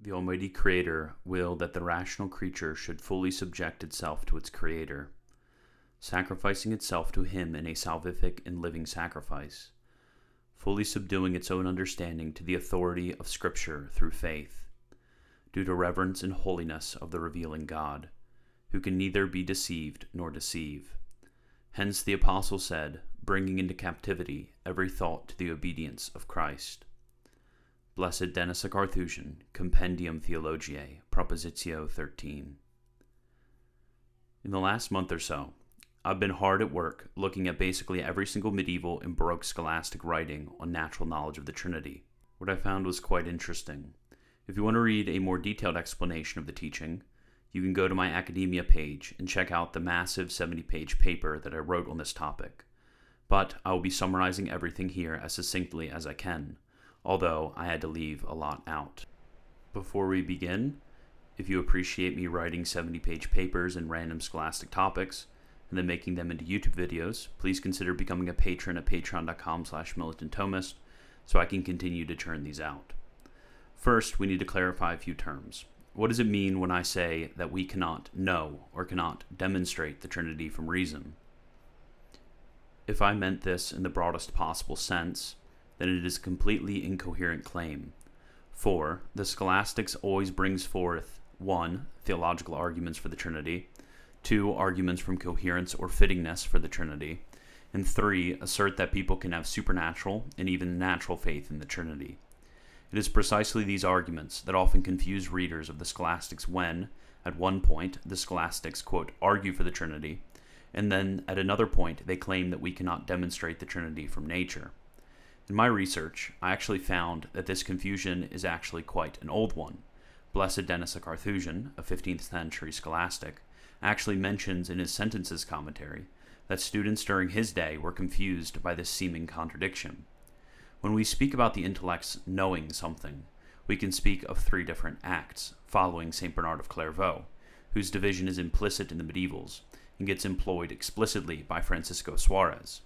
The Almighty Creator willed that the rational creature should fully subject itself to its Creator, sacrificing itself to Him in a salvific and living sacrifice, fully subduing its own understanding to the authority of Scripture through faith, due to reverence and holiness of the revealing God, who can neither be deceived nor deceive. Hence the Apostle said, bringing into captivity every thought to the obedience of Christ. Blessed Denis a Carthusian, Compendium Theologiae, Propositio 13. In the last month or so, I've been hard at work looking at basically every single medieval and Baroque scholastic writing on natural knowledge of the Trinity. What I found was quite interesting. If you want to read a more detailed explanation of the teaching, you can go to my academia page and check out the massive 70-page paper that I wrote on this topic. But I will be summarizing everything here as succinctly as I can, although I had to leave a lot out. Before we begin, if you appreciate me writing 70-page papers and random scholastic topics, and then making them into YouTube videos, please consider becoming a patron at patreon.com/militantthomist so I can continue to churn these out. First, we need to clarify a few terms. What does it mean when I say that we cannot know or cannot demonstrate the Trinity from reason? If I meant this in the broadest possible sense, then it is a completely incoherent claim. For the Scholastics always brings forth 1. Theological arguments for the Trinity, 2. Arguments from coherence or fittingness for the Trinity, and 3. Assert that people can have supernatural and even natural faith in the Trinity. It is precisely these arguments that often confuse readers of the Scholastics when, at one point, the Scholastics, quote, argue for the Trinity, and then at another point they claim that we cannot demonstrate the Trinity from nature. In my research, I actually found that this confusion is actually quite an old one. Blessed Denis a Carthusian, a 15th century scholastic, actually mentions in his Sentences commentary that students during his day were confused by this seeming contradiction. When we speak about the intellect's knowing something, we can speak of 3 different acts, following St. Bernard of Clairvaux, whose division is implicit in the medievals and gets employed explicitly by Francisco Suarez.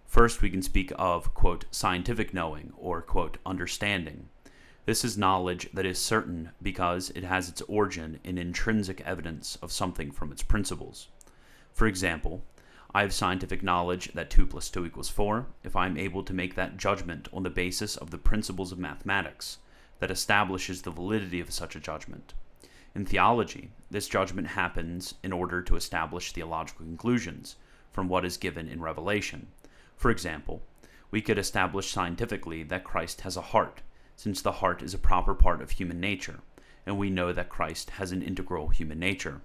First, we can speak of, quote, scientific knowing, or, quote, understanding. This is knowledge that is certain because it has its origin in intrinsic evidence of something from its principles. For example, I have scientific knowledge that 2 + 2 = 4 if I am able to make that judgment on the basis of the principles of mathematics that establishes the validity of such a judgment. In theology, this judgment happens in order to establish theological conclusions from what is given in Revelation. For example, we could establish scientifically that Christ has a heart, since the heart is a proper part of human nature, and we know that Christ has an integral human nature.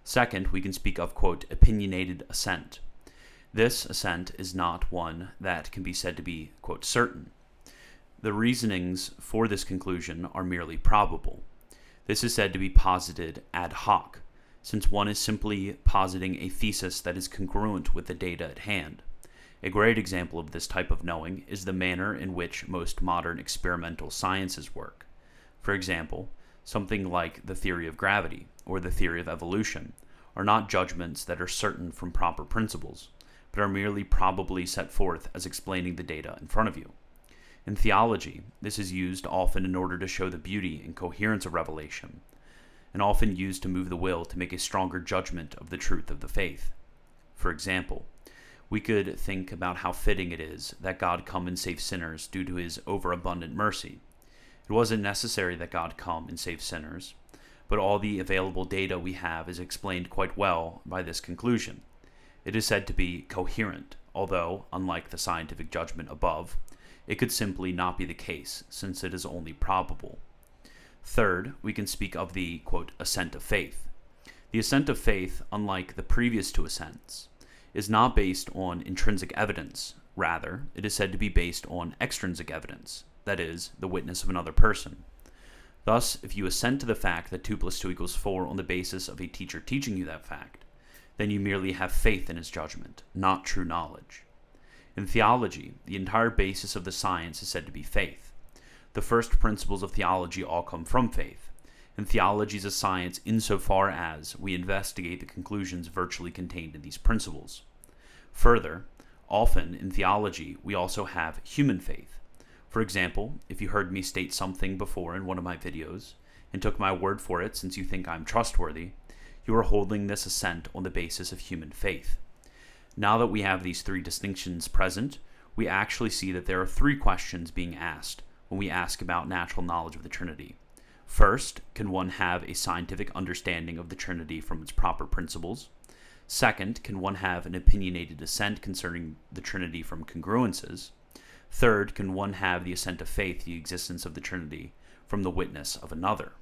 Second, we can speak of, quote, opinionated assent. This assent is not one that can be said to be, quote, certain. The reasonings for this conclusion are merely probable. This is said to be posited ad hoc, since one is simply positing a thesis that is congruent with the data at hand. A great example of this type of knowing is the manner in which most modern experimental sciences work. For example, something like the theory of gravity or the theory of evolution are not judgments that are certain from proper principles, but are merely probably set forth as explaining the data in front of you. In theology, this is used often in order to show the beauty and coherence of revelation, and often used to move the will to make a stronger judgment of the truth of the faith. For example, we could think about how fitting it is that God come and save sinners due to his overabundant mercy. It wasn't necessary that God come and save sinners, but all the available data we have is explained quite well by this conclusion. It is said to be coherent, although, unlike the scientific judgment above, it could simply not be the case, since it is only probable. Third, we can speak of the, quote, assent of faith. The assent of faith, unlike the previous 2 assents, is not based on intrinsic evidence. Rather, it is said to be based on extrinsic evidence, that is, the witness of another person. Thus, if you assent to the fact that 2 + 2 = 4 on the basis of a teacher teaching you that fact, then you merely have faith in his judgment, not true knowledge. In theology, the entire basis of the science is said to be faith. The first principles of theology all come from faith, and theology is a science insofar as we investigate the conclusions virtually contained in these principles. Further, often in theology, we also have human faith. For example, if you heard me state something before in one of my videos, and took my word for it since you think I'm trustworthy, you are holding this assent on the basis of human faith. Now that we have these three distinctions present, we actually see that there are three questions being asked when we ask about natural knowledge of the Trinity. First, can one have a scientific understanding of the Trinity from its proper principles? Second, can one have an opinionated assent concerning the Trinity from congruences? Third, can one have the assent of faith to the existence of the Trinity from the witness of another?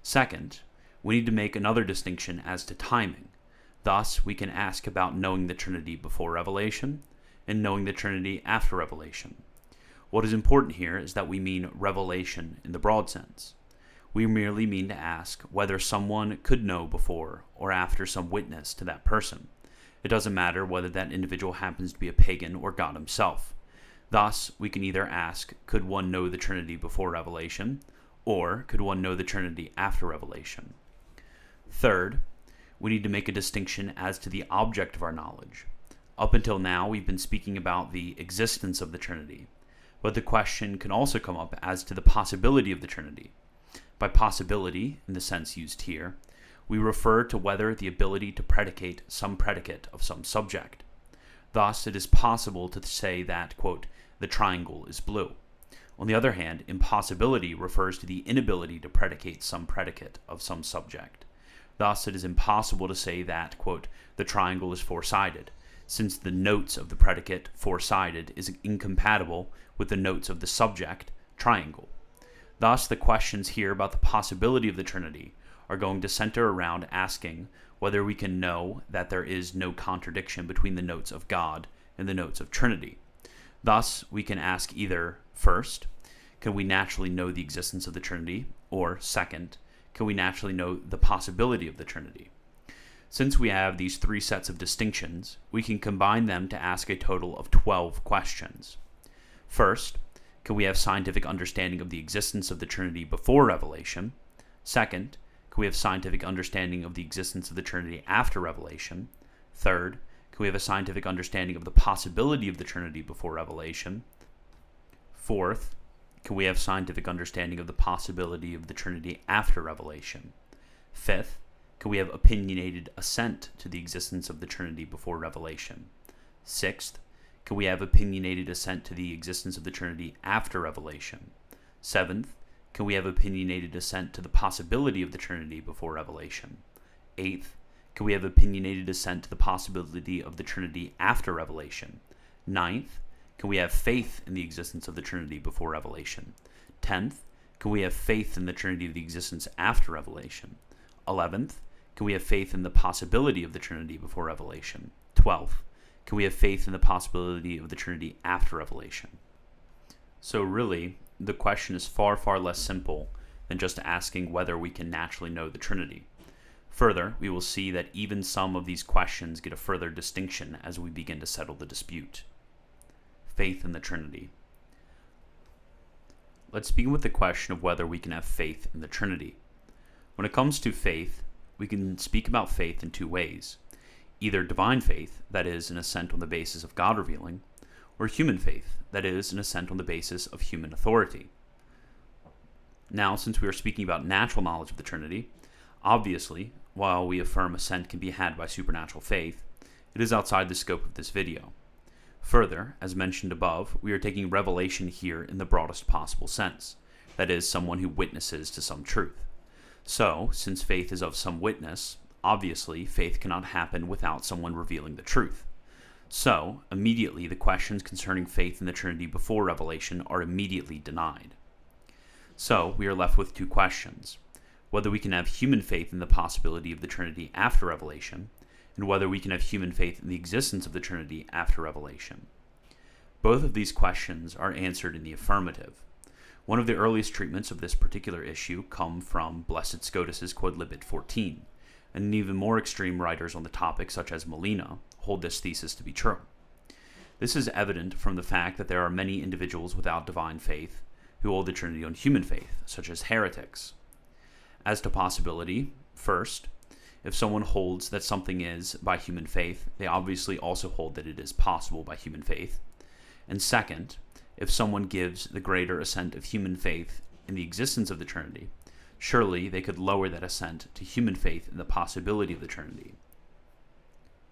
Second, we need to make another distinction as to timing. Thus, we can ask about knowing the Trinity before revelation and knowing the Trinity after revelation. What is important here is that we mean revelation in the broad sense. We merely mean to ask whether someone could know before or after some witness to that person. It doesn't matter whether that individual happens to be a pagan or God himself. Thus, we can either ask, could one know the Trinity before revelation, or could one know the Trinity after revelation? Third, we need to make a distinction as to the object of our knowledge. Up until now, we've been speaking about the existence of the Trinity, but the question can also come up as to the possibility of the Trinity. By possibility, in the sense used here, we refer to whether the ability to predicate some predicate of some subject. Thus, it is possible to say that, quote, the triangle is blue. On the other hand, impossibility refers to the inability to predicate some predicate of some subject. Thus, it is impossible to say that, quote, the triangle is four-sided, since the notes of the predicate four-sided is incompatible with the notes of the subject, triangle. Thus, the questions here about the possibility of the Trinity are going to center around asking whether we can know that there is no contradiction between the notes of God and the notes of Trinity. Thus, we can ask either, first, can we naturally know the existence of the Trinity? Or, second, can we naturally know the possibility of the Trinity? Since we have these three sets of distinctions, we can combine them to ask a total of 12 questions. First, can we have scientific understanding of the existence of the Trinity before revelation? Second, can we have scientific understanding of the existence of the Trinity after revelation? Third, can we have a scientific understanding of the possibility of the Trinity before revelation? Fourth, can we have scientific understanding of the possibility of the Trinity after revelation? Fifth, can we have opinionated assent to the existence of the Trinity before revelation? Sixth, can we have opinionated assent to the existence of the Trinity after revelation? Seventh, can we have opinionated assent to the possibility of the Trinity before revelation? Eighth, can we have opinionated assent to the possibility of the Trinity after revelation? Ninth, can we have faith in the existence of the Trinity before revelation? 10th, can we have faith in the Trinity of the existence after revelation? 11th, can we have faith in the possibility of the Trinity before revelation? 12th, can we have faith in the possibility of the Trinity after revelation? So really, the question is far, far less simple than just asking whether we can naturally know the Trinity. Further, we will see that even some of these questions get a further distinction as we begin to settle the dispute. Faith in the Trinity. Let's begin with the question of whether we can have faith in the Trinity. When it comes to faith, we can speak about faith in two ways. Either divine faith, that is, an assent on the basis of God revealing, or human faith, that is, an assent on the basis of human authority. Now, since we are speaking about natural knowledge of the Trinity, obviously, while we affirm assent can be had by supernatural faith, it is outside the scope of this video. Further, as mentioned above, we are taking revelation here in the broadest possible sense, that is, someone who witnesses to some truth. So, since faith is of some witness, obviously, faith cannot happen without someone revealing the truth. So, immediately, the questions concerning faith in the Trinity before revelation are immediately denied. So, we are left with two questions: whether we can have human faith in the possibility of the Trinity after revelation, and whether we can have human faith in the existence of the Trinity after revelation. Both of these questions are answered in the affirmative. One of the earliest treatments of this particular issue come from Blessed Scotus's Quodlibet 14, and even more extreme writers on the topic, such as Molina, hold this thesis to be true. This is evident from the fact that there are many individuals without divine faith who hold the Trinity on human faith, such as heretics. As to possibility, first, if someone holds that something is by human faith, they obviously also hold that it is possible by human faith. And second, if someone gives the greater assent of human faith in the existence of the Trinity Surely they could lower that assent to human faith in the possibility of the Trinity.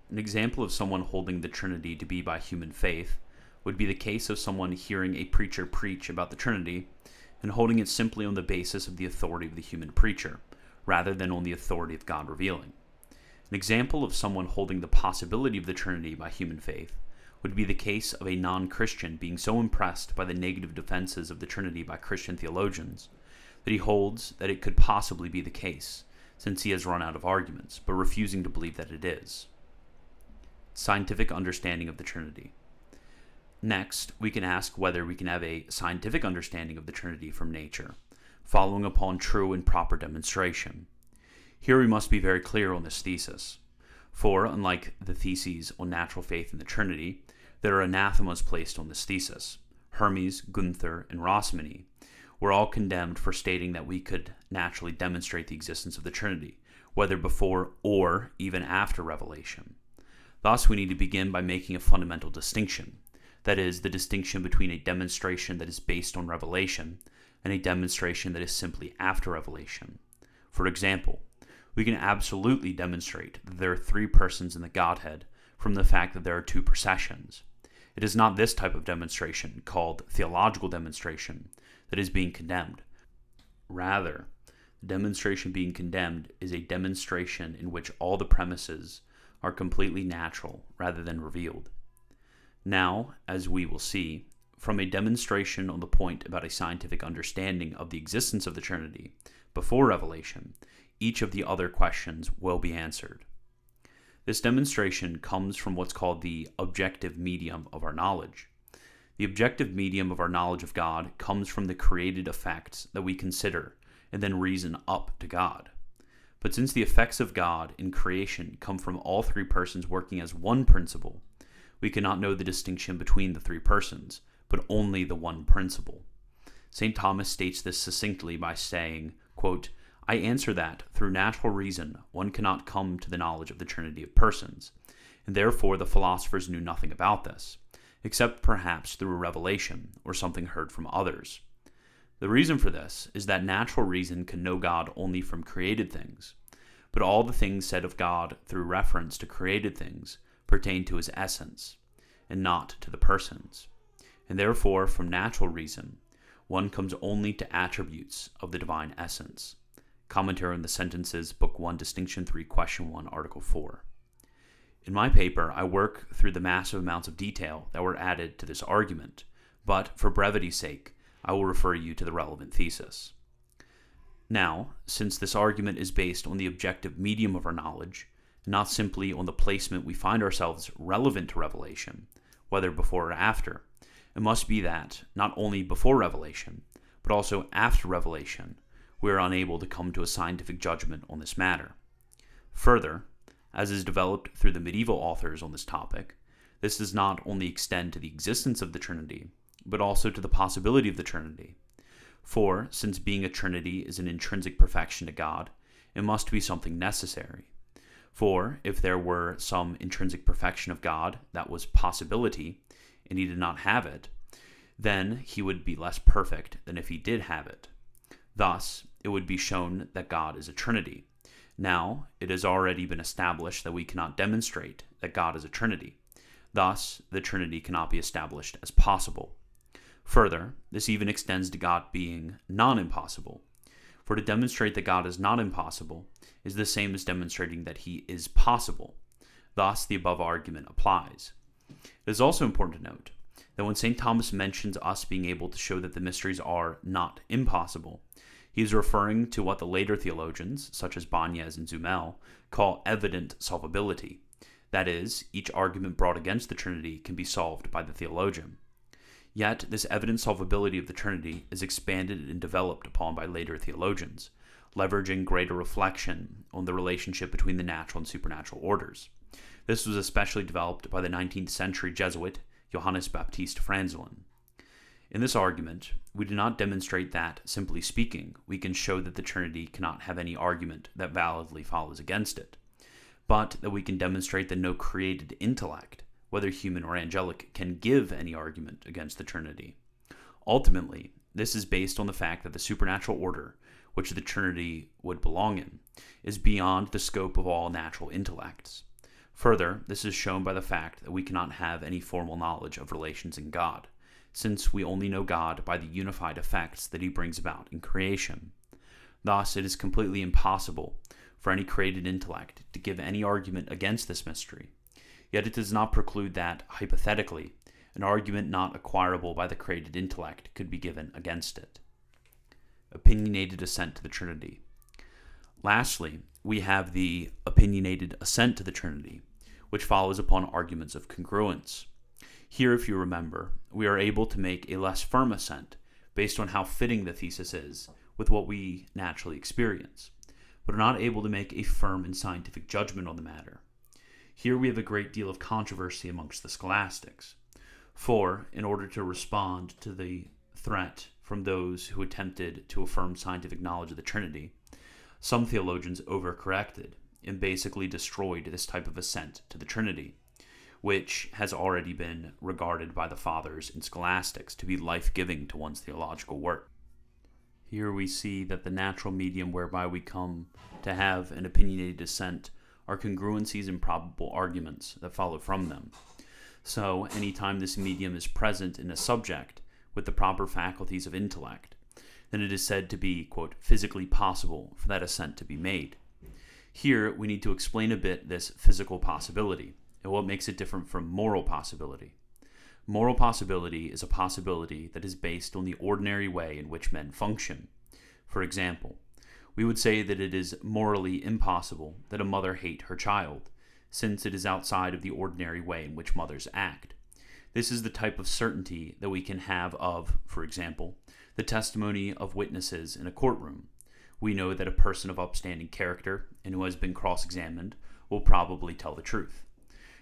An example of someone holding the Trinity to be by human faith would be the case of someone hearing a preacher preach about the Trinity and holding it simply on the basis of the authority of the human preacher, rather than on the authority of God revealing. An example of someone holding the possibility of the Trinity by human faith would be the case of a non-Christian being so impressed by the negative defenses of the Trinity by Christian theologians that he holds that it could possibly be the case, since he has run out of arguments, but refusing to believe that it is. Scientific understanding of the Trinity. Next, we can ask whether we can have a scientific understanding of the Trinity from nature, following upon true and proper demonstration. Here we must be very clear on this thesis, for unlike the theses on natural faith in the Trinity, there are anathemas placed on this thesis. Hermes, Gunther, and Rosmini were all condemned for stating that we could naturally demonstrate the existence of the Trinity, whether before or even after revelation. Thus, we need to begin by making a fundamental distinction, that is, the distinction between a demonstration that is based on revelation and a demonstration that is simply after revelation. For example, we can absolutely demonstrate that there are three persons in the Godhead from the fact that there are two processions. It is not this type of demonstration, called theological demonstration, that is being condemned. Rather, the demonstration being condemned is a demonstration in which all the premises are completely natural rather than revealed. Now, as we will see, from a demonstration on the point about a scientific understanding of the existence of the Trinity before revelation, each of the other questions will be answered. This demonstration comes from what's called the objective medium of our knowledge. The objective medium of our knowledge of God comes from the created effects that we consider and then reason up to God. But since the effects of God in creation come from all three persons working as one principle, we cannot know the distinction between the three persons, but only the one principle. St. Thomas states this succinctly by saying, quote, "I answer that, through natural reason, one cannot come to the knowledge of the Trinity of persons, and therefore the philosophers knew nothing about this, except perhaps through a revelation, or something heard from others. The reason for this is that natural reason can know God only from created things, but all the things said of God through reference to created things pertain to his essence, and not to the persons. And therefore, from natural reason, one comes only to attributes of the divine essence." Commentary on the Sentences, Book 1, Distinction 3, Question 1, Article 4. In my paper, I work through the massive amounts of detail that were added to this argument, but for brevity's sake, I will refer you to the relevant thesis. Now, since this argument is based on the objective medium of our knowledge, not simply on the placement we find ourselves relevant to revelation, whether before or after, it must be that, not only before revelation, but also after revelation, we are unable to come to a scientific judgment on this matter. Further, as is developed through the medieval authors on this topic, this does not only extend to the existence of the Trinity, but also to the possibility of the Trinity. For, since being a Trinity is an intrinsic perfection to God, it must be something necessary. For, if there were some intrinsic perfection of God that was possibility, and he did not have it, then he would be less perfect than if he did have it. Thus, it would be shown that God is a Trinity. Now, it has already been established that we cannot demonstrate that God is a Trinity. Thus, the Trinity cannot be established as possible. Further, this even extends to God being non-impossible. For to demonstrate that God is not impossible is the same as demonstrating that he is possible. Thus, the above argument applies. It is also important to note that when St. Thomas mentions us being able to show that the mysteries are not impossible, he is referring to what the later theologians, such as Banez and Zumel, call evident solvability. That is, each argument brought against the Trinity can be solved by the theologian. Yet, this evident solvability of the Trinity is expanded and developed upon by later theologians, leveraging greater reflection on the relationship between the natural and supernatural orders. This was especially developed by the 19th century Jesuit Johannes Baptist Franzlin. In this argument, we do not demonstrate that, simply speaking, we can show that the Trinity cannot have any argument that validly follows against it, but that we can demonstrate that no created intellect, whether human or angelic, can give any argument against the Trinity. Ultimately, this is based on the fact that the supernatural order, which the Trinity would belong in, is beyond the scope of all natural intellects. Further, this is shown by the fact that we cannot have any formal knowledge of relations in God, since we only know God by the unified effects that he brings about in creation. Thus, it is completely impossible for any created intellect to give any argument against this mystery. Yet it does not preclude that, hypothetically, an argument not acquirable by the created intellect could be given against it. Opinionated assent to the Trinity. Lastly, we have the opinionated assent to the Trinity, which follows upon arguments of congruence. Here, if you remember, we are able to make a less firm assent based on how fitting the thesis is with what we naturally experience, but are not able to make a firm and scientific judgment on the matter. Here we have a great deal of controversy amongst the scholastics, for, in order to respond to the threat from those who attempted to affirm scientific knowledge of the Trinity, some theologians overcorrected and basically destroyed this type of assent to the Trinity, which has already been regarded by the fathers and scholastics to be life-giving to one's theological work. Here we see that the natural medium whereby we come to have an opinionated assent are congruencies and probable arguments that follow from them. So, anytime this medium is present in a subject with the proper faculties of intellect, then it is said to be, quote, physically possible for that assent to be made. Here, we need to explain a bit this physical possibility and what makes it different from moral possibility. Moral possibility is a possibility that is based on the ordinary way in which men function. For example, we would say that it is morally impossible that a mother hate her child, since it is outside of the ordinary way in which mothers act. This is the type of certainty that we can have of, for example, the testimony of witnesses in a courtroom. We know that a person of upstanding character and who has been cross-examined will probably tell the truth.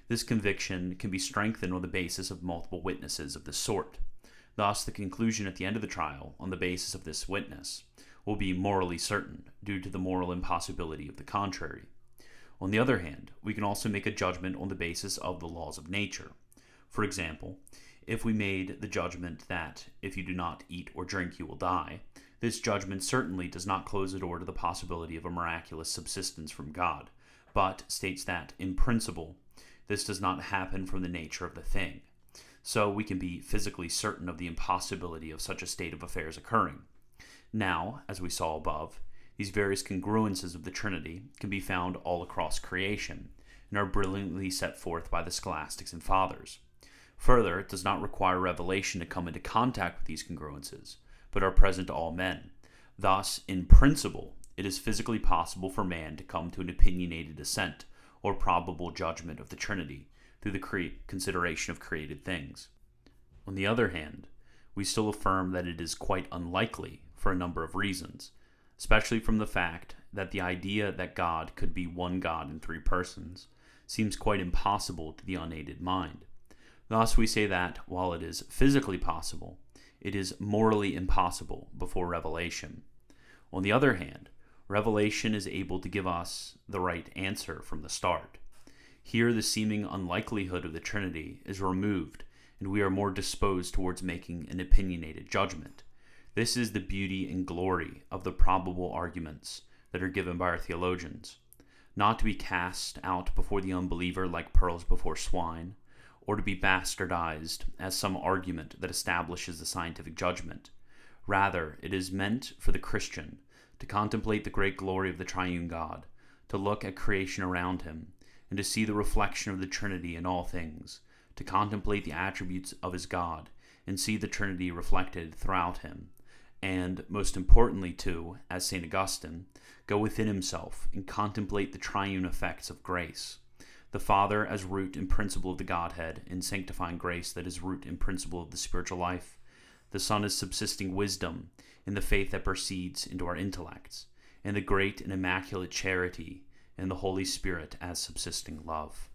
This conviction can be strengthened on the basis of multiple witnesses of this sort. Thus, the conclusion at the end of the trial, on the basis of this witness, will be morally certain, due to the moral impossibility of the contrary. On the other hand, we can also make a judgment on the basis of the laws of nature. For example, if we made the judgment that if you do not eat or drink you will die, this judgment certainly does not close the door to the possibility of a miraculous subsistence from God, but states that, in principle, this does not happen from the nature of the thing. So we can be physically certain of the impossibility of such a state of affairs occurring. Now, as we saw above, these various congruences of the Trinity can be found all across creation and are brilliantly set forth by the scholastics and fathers. Further, it does not require revelation to come into contact with these congruences, but are present to all men. Thus, in principle, it is physically possible for man to come to an opinionated assent or probable judgment of the Trinity through the consideration of created things. On the other hand, we still affirm that it is quite unlikely for a number of reasons, especially from the fact that the idea that God could be one God in three persons seems quite impossible to the unaided mind. Thus we say that, while it is physically possible, it is morally impossible before revelation. On the other hand, revelation is able to give us the right answer from the start. Here the seeming unlikelihood of the Trinity is removed, and we are more disposed towards making an opinionated judgment. This is the beauty and glory of the probable arguments that are given by our theologians, not to be cast out before the unbeliever like pearls before swine, or to be bastardized as some argument that establishes the scientific judgment. Rather, it is meant for the Christian to contemplate the great glory of the triune God, to look at creation around him, and to see the reflection of the Trinity in all things, to contemplate the attributes of his God, and see the Trinity reflected throughout him, and, most importantly, to, as St. Augustine, go within himself and contemplate the triune effects of grace. The Father as root and principle of the Godhead in sanctifying grace that is root and principle of the spiritual life. The Son as subsisting wisdom in the faith that proceeds into our intellects, and the great and immaculate charity in the Holy Spirit as subsisting love.